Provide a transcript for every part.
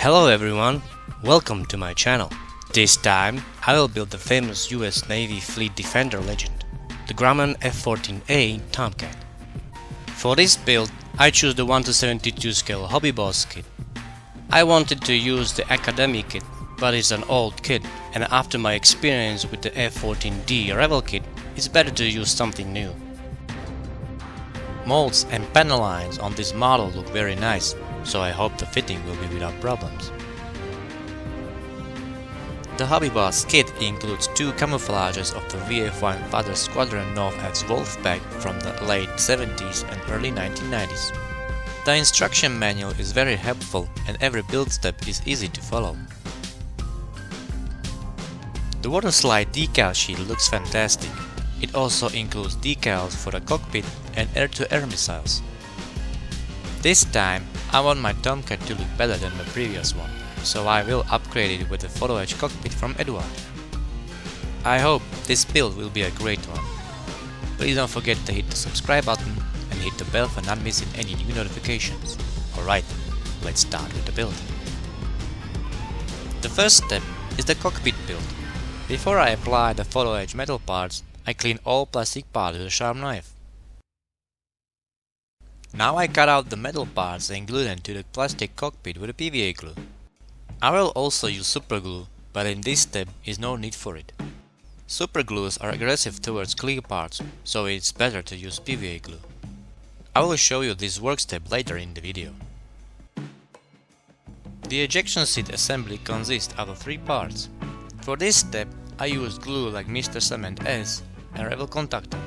Hello everyone, welcome to my channel. This time I will build the famous US Navy Fleet Defender legend, the Grumman F-14A Tomcat. For this build I choose the 1:72 scale Hobby Boss kit. I wanted to use the Academy kit, but it's an old kit, and after my experience with the F-14D Rebel kit, it's better to use something new. Molds and panel lines on this model look very nice, so I hope the fitting will be without problems. The Hobby Boss kit includes two camouflages of the VF-1 Father Squadron North-X Wolfpack from the late 70s and early 1990s. The instruction manual is very helpful and every build step is easy to follow. The water slide decal sheet looks fantastic. It also includes decals for the cockpit and air-to-air missiles. This time I want my Tomcat to look better than the previous one, so I will upgrade it with the photo edge cockpit from Edward. I hope this build will be a great one. Please don't forget to hit the subscribe button and hit the bell for not missing any new notifications. Alright, let's start with the build. The first step is the cockpit build. Before I apply the photo edge metal parts, I clean all plastic parts with a sharp knife. Now I cut out the metal parts and glue them to the plastic cockpit with a PVA glue. I will also use super glue, but in this step is no need for it. Super glues are aggressive towards clear parts, so it's better to use PVA glue. I will show you this work step later in the video. The ejection seat assembly consists of 3 parts. For this step I used glue like Mr. Cement S and Rebel contactor.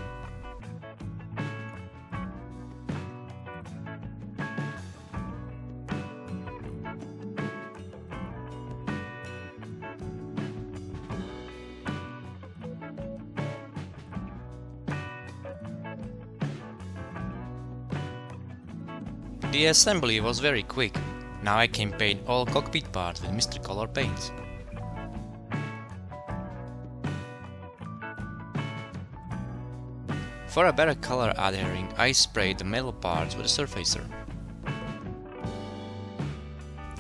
The assembly was very quick. Now I can paint all cockpit parts with Mr. Color paints. For a better color adhering, I sprayed the metal parts with a surfacer.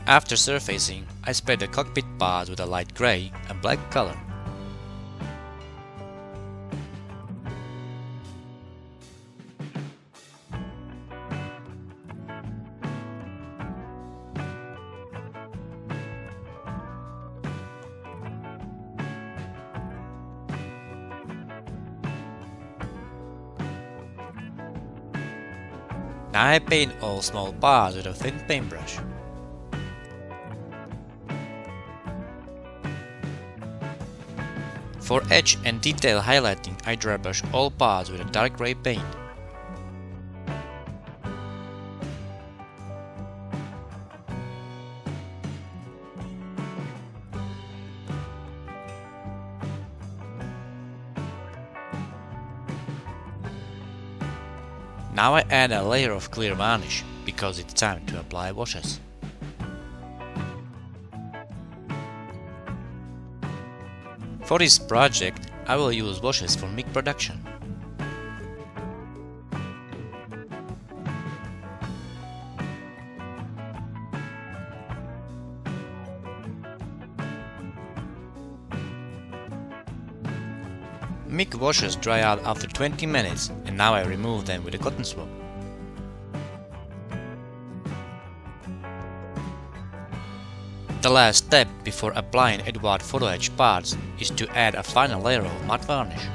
After surfacing, I sprayed the cockpit parts with a light gray and black color. Now I paint all small parts with a thin paintbrush. For edge and detail highlighting, I dry brush all parts with a dark gray paint. Now I add a layer of clear varnish, because it's time to apply washes. For this project I will use washes from MIG Production. MIG washes dry out after 20 minutes and now I remove them with a cotton swab. The last step before applying Edward photo edge parts is to add a final layer of matte varnish.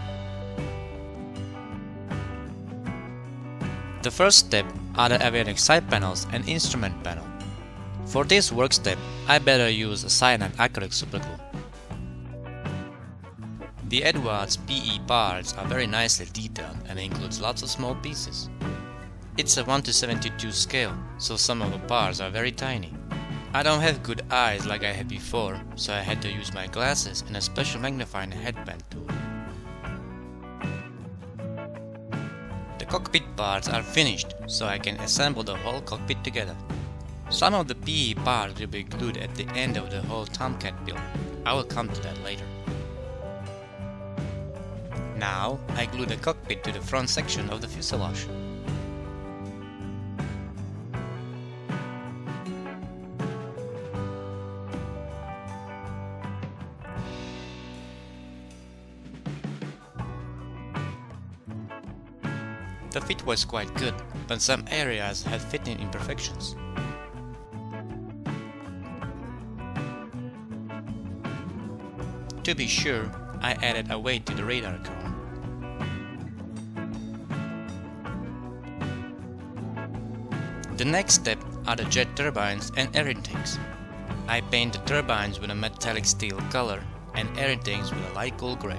The first step are the avionics side panels and instrument panel. For this work step I better use a cyanide acrylic superglue. The Edwards PE parts are very nicely detailed and includes lots of small pieces. It's a 1:72 scale, so some of the parts are very tiny. I don't have good eyes like I had before, so I had to use my glasses and a special magnifying headband tool. The cockpit parts are finished, so I can assemble the whole cockpit together. Some of the PE parts will be glued at the end of the whole Tomcat build. I will come to that later. Now I glue the cockpit to the front section of the fuselage. The fit was quite good, but some areas had fitting imperfections. To be sure, I added a weight to the radar cone. The next step are the jet turbines and air intakes. I paint the turbines with a metallic steel color and air intakes with a light gold gray.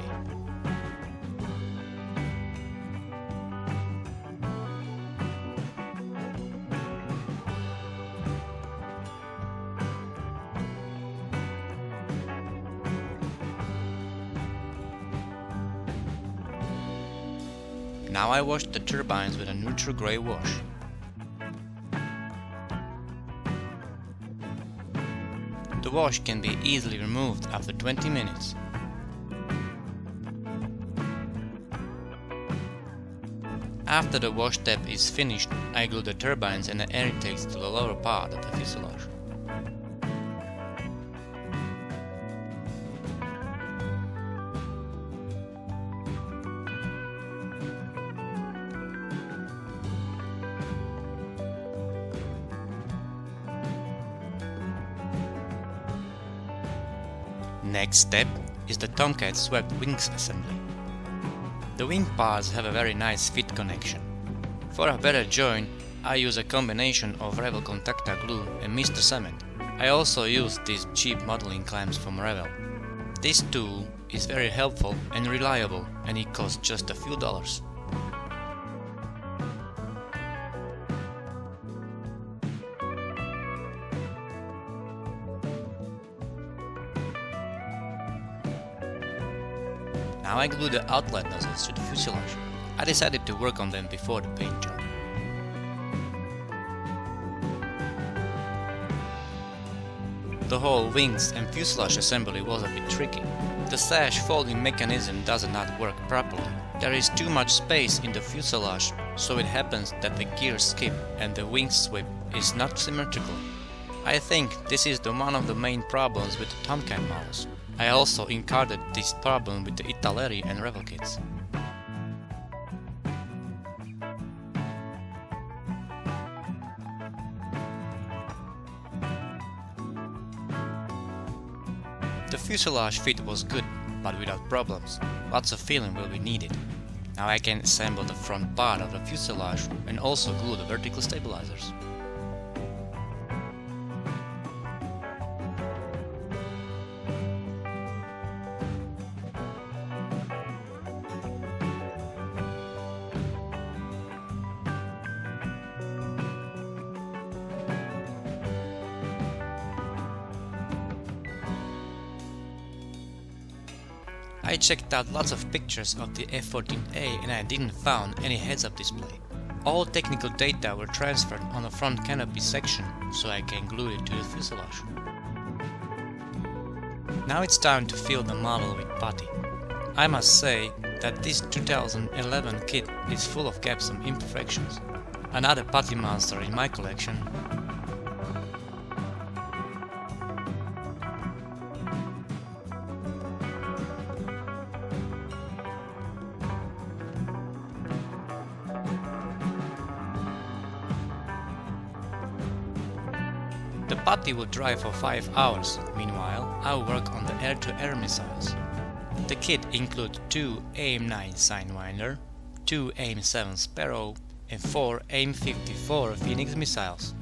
Now I wash the turbines with a neutral gray wash. The wash can be easily removed after 20 minutes. After the wash step is finished, I glue the turbines and the air intakes to the lower part of the fuselage. Next step is the Tomcat swept wings assembly. The wing parts have a very nice fit connection. For a better joint, I use a combination of Revell Contacta glue and Mr. Cement. I also use these cheap modeling clamps from Revell. This tool is very helpful and reliable, and it costs just a few dollars. Now I glue the outlet nozzles to the fuselage. I decided to work on them before the paint job. The whole wings and fuselage assembly was a bit tricky. The sash folding mechanism does not work properly. There is too much space in the fuselage, so it happens that the gears skip and the wing sweep is not symmetrical. I think this is one of the main problems with the Tomcat models. I also encountered this problem with the Italeri and Revell kits. The fuselage fit was good, but without problems. Lots of filling will be needed. Now I can assemble the front part of the fuselage and also glue the vertical stabilizers. I checked out lots of pictures of the F-14A and I didn't find any heads-up display. All technical data were transferred on the front canopy section, so I can glue it to the fuselage. Now it's time to fill the model with putty. I must say that this 2011 kit is full of gaps and imperfections. Another putty monster in my collection. The putty will dry for 5 hours. Meanwhile, I'll work on the air-to-air missiles. The kit includes 2 AIM-9 Sidewinder, 2 AIM-7 Sparrow, and 4 AIM-54 Phoenix missiles.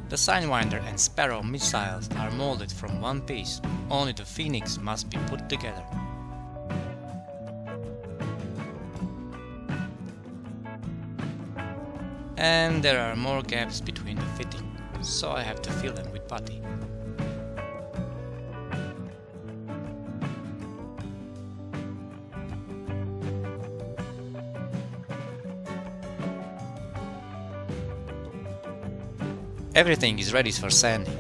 The Sidewinder and Sparrow missiles are molded from one piece, only the Phoenix must be put together. And there are more gaps between the fitting, so I have to fill them with putty. Everything is ready for sanding.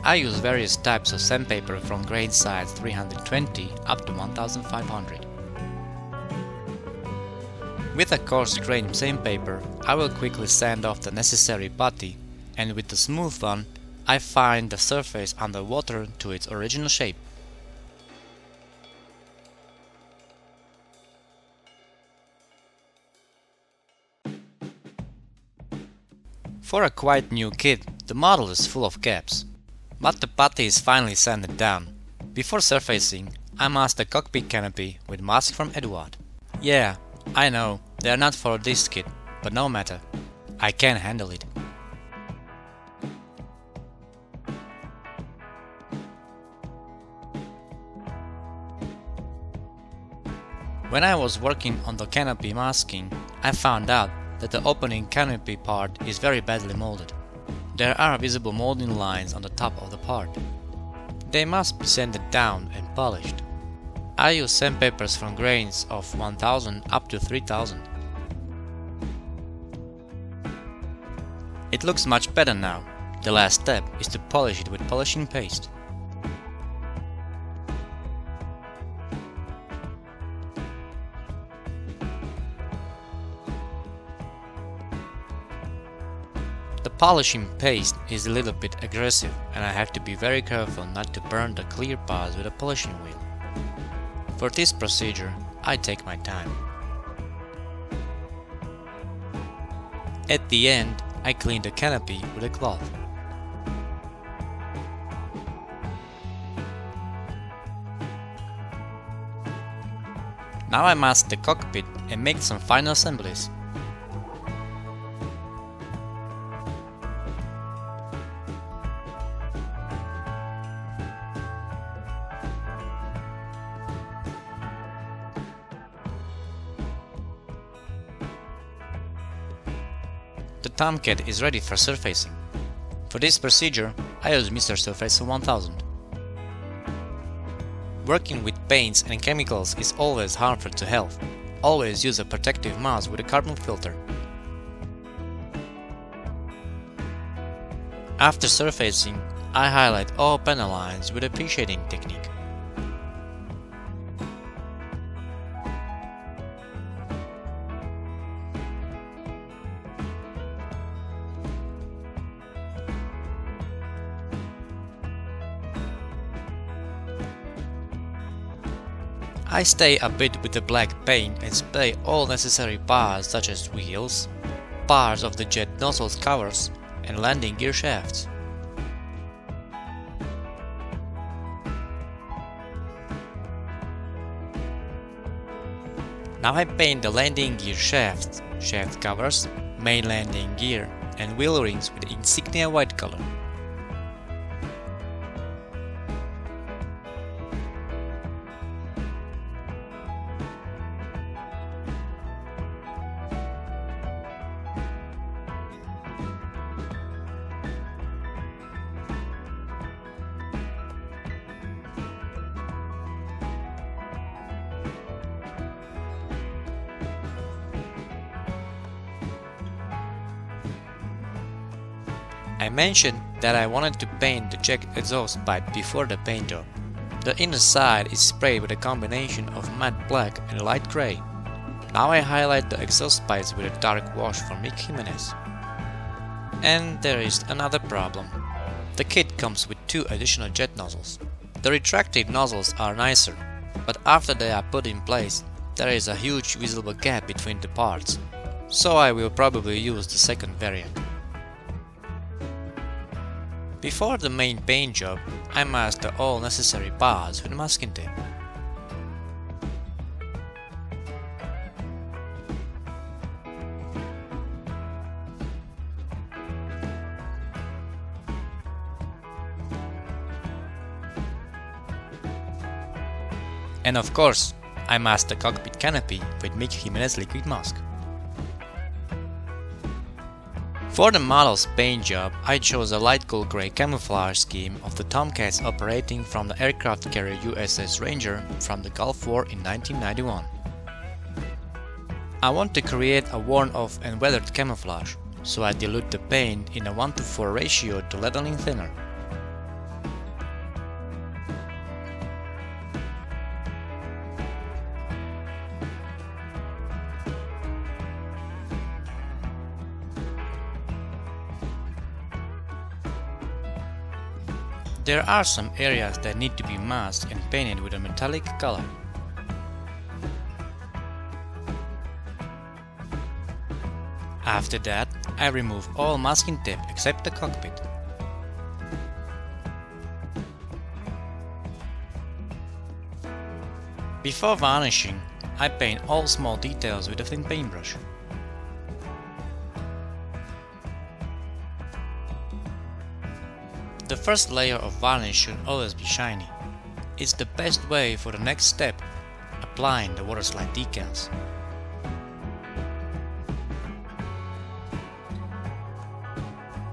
I use various types of sandpaper from grade size 320 up to 1500. With a coarse grain sandpaper, I will quickly sand off the necessary putty, and with the smooth one, I fine the surface underwater to its original shape. For a quite new kit, the model is full of gaps, but the putty is finally sanded down. Before surfacing, I masked the cockpit canopy with mask from Edward. Yeah, I know, they are not for this kit, but no matter, I can handle it. When I was working on the canopy masking, I found out that the opening canopy part is very badly molded. There are visible molding lines on the top of the part. They must be sanded down and polished. I use sandpapers from grains of 1000 up to 3000. It looks much better now. The last step is to polish it with polishing paste. The polishing paste is a little bit aggressive and I have to be very careful not to burn the clear parts with a polishing wheel. For this procedure, I take my time. At the end, I clean the canopy with a cloth. Now I mask the cockpit and make some final assemblies. The Tomcat is ready for surfacing. For this procedure, I use Mr. Surfacer 1000. Working with paints and chemicals is always harmful to health. Always use a protective mask with a carbon filter. After surfacing, I highlight all panel lines with a pre-shading technique. I stay a bit with the black paint and spray all necessary parts such as wheels, parts of the jet nozzles covers and landing gear shafts. Now I paint the landing gear shafts, shaft covers, main landing gear and wheel rings with insignia white color. I mentioned that I wanted to paint the jet exhaust pipe before the paint job. The inner side is sprayed with a combination of matte black and light grey. Now I highlight the exhaust pipes with a dark wash from Mick Jimenez. And there is another problem. The kit comes with 2 additional jet nozzles. The retracted nozzles are nicer, but after they are put in place, there is a huge visible gap between the parts, so I will probably use the second variant. Before the main paint job, I masked all necessary parts with masking tape. And of course, I masked the cockpit canopy with Mick Jimenez liquid mask. For the model's paint job, I chose a light cool grey camouflage scheme of the Tomcats operating from the aircraft carrier USS Ranger from the Gulf War in 1991. I want to create a worn-off and weathered camouflage, so I dilute the paint in a 1:4 ratio to leveling thinner. There are some areas that need to be masked and painted with a metallic color. After that, I remove all masking tape except the cockpit. Before varnishing, I paint all small details with a thin paintbrush. The first layer of varnish should always be shiny. It's the best way for the next step, applying the waterslide decals.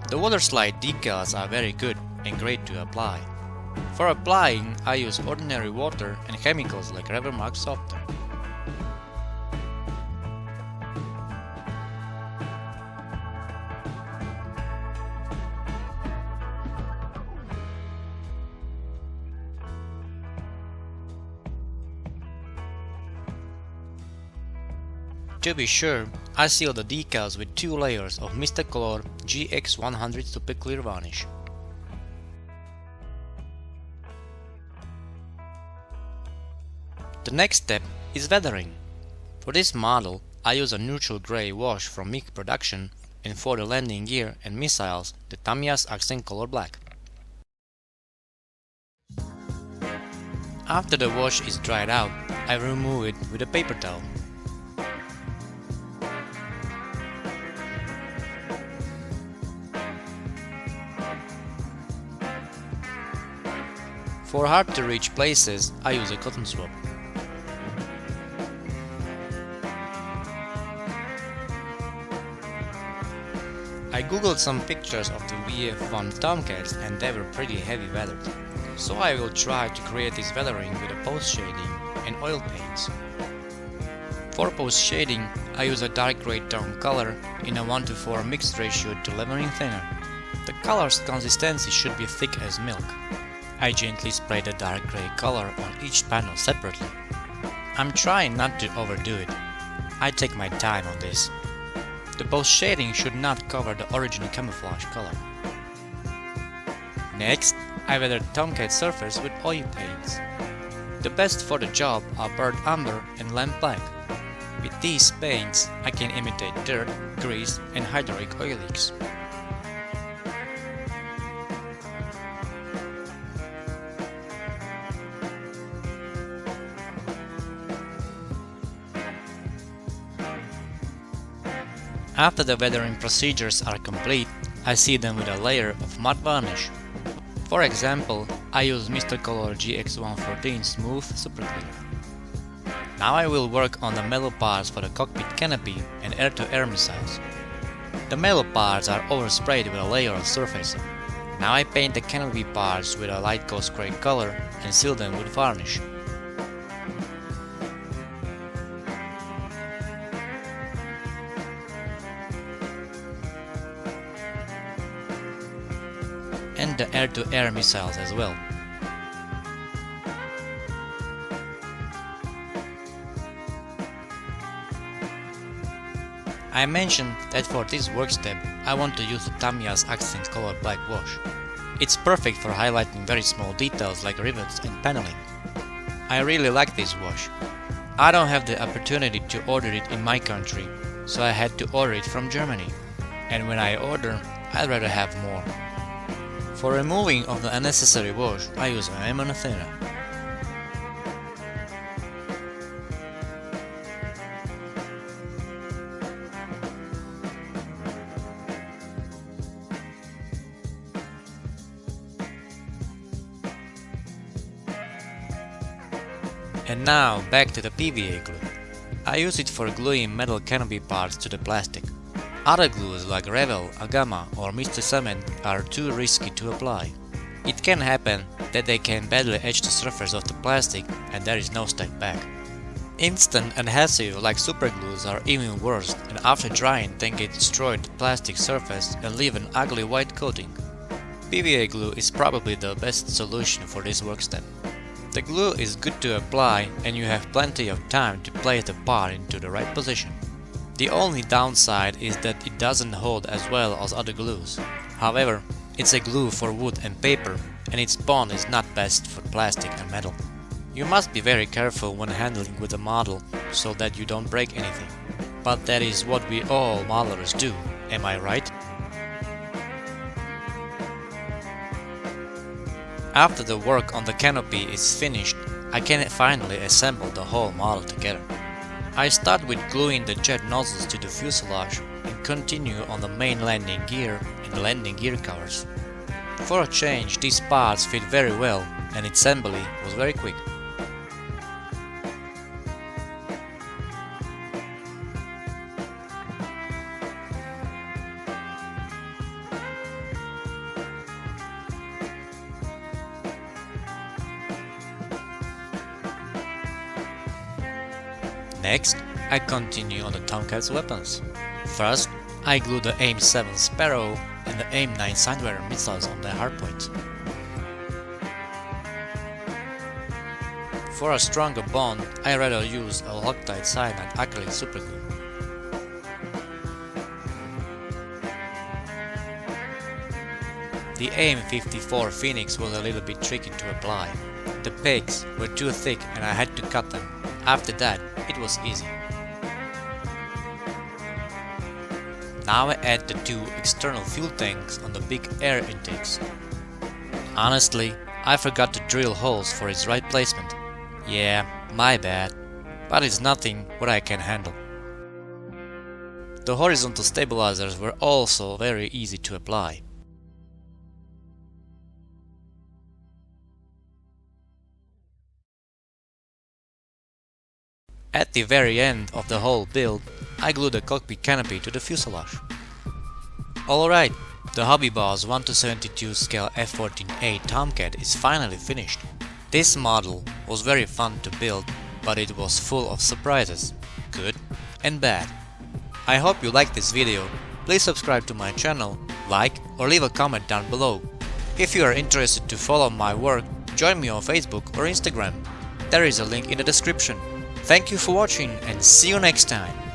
The waterslide decals are very good and great to apply. For applying, I use ordinary water and chemicals like Rubbermax softener. To be sure, I seal the decals with 2 layers of Mr. Color GX100 Super Clear varnish. The next step is weathering. For this model, I use a neutral grey wash from MiG Production, and for the landing gear and missiles, the Tamiya's Accent Color Black. After the wash is dried out, I remove it with a paper towel. For hard-to-reach places, I use a cotton swab. I googled some pictures of the VF-1 Tomcats and they were pretty heavy weathered, so I will try to create this weathering with a post shading and oil paints. For post shading, I use a dark grey tone color in a 1:4 mixed ratio to leveling thinner. The color's consistency should be thick as milk. I gently spray the dark grey color on each panel separately. I'm trying not to overdo it. I take my time on this. The post shading should not cover the original camouflage color. Next, I weather the Tomcat surface with oil paints. The best for the job are burnt umber and lamp black. With these paints, I can imitate dirt, grease and hydraulic oil leaks. After the weathering procedures are complete, I seal them with a layer of matte varnish. For example, I use Mr. Color GX114 Smooth Super Clear. Now I will work on the metal parts for the cockpit canopy and air-to-air missiles. The metal parts are oversprayed with a layer of surfacer. Now I paint the canopy parts with a light ghost gray color and seal them with varnish. And the air-to-air missiles as well. I mentioned that for this work step I want to use the Tamiya's Accent Color Black wash. It's perfect for highlighting very small details like rivets and paneling. I really like this wash. I don't have the opportunity to order it in my country, so I had to order it from Germany. And when I order, I'd rather have more. For removing of the unnecessary wash, I use an ammonia thinner. And now back to the PVA glue. I use it for gluing metal canopy parts to the plastic. Other glues like Revell, Agama or Mr. Cement are too risky to apply. It can happen that they can badly etch the surface of the plastic and there is no step back. Instant adhesive like superglues are even worse, and after drying they can destroy the plastic surface and leave an ugly white coating. PVA glue is probably the best solution for this work step. The glue is good to apply and you have plenty of time to place the part into the right position. The only downside is that it doesn't hold as well as other glues. However, it's a glue for wood and paper and its bond is not best for plastic and metal. You must be very careful when handling with a model so that you don't break anything. But that is what we all modelers do. Am I right? After the work on the canopy is finished, I can finally assemble the whole model together. I start with gluing the jet nozzles to the fuselage and continue on the main landing gear and the landing gear covers. For a change, these parts fit very well and its assembly was very quick. Next, I continue on the Tomcat's weapons. First, I glue the AIM-7 Sparrow and the AIM-9 Sidewinder missiles on their hardpoint. For a stronger bond, I rather use a Loctite cyanide acrylic superglue. The AIM-54 Phoenix was a little bit tricky to apply. The pegs were too thick and I had to cut them. After that, it was easy. Now I add the two external fuel tanks on the big air intakes. Honestly, I forgot to drill holes for its right placement. Yeah, my bad, but it's nothing what I can handle. The horizontal stabilizers were also very easy to apply. At the very end of the whole build, I glued the cockpit canopy to the fuselage. Alright, the Hobby Boss 1:72 scale F-14A Tomcat is finally finished. This model was very fun to build, but it was full of surprises, good and bad. I hope you liked this video. Please subscribe to my channel, like or leave a comment down below. If you are interested to follow my work, join me on Facebook or Instagram. There is a link in the description. Thank you for watching and see you next time.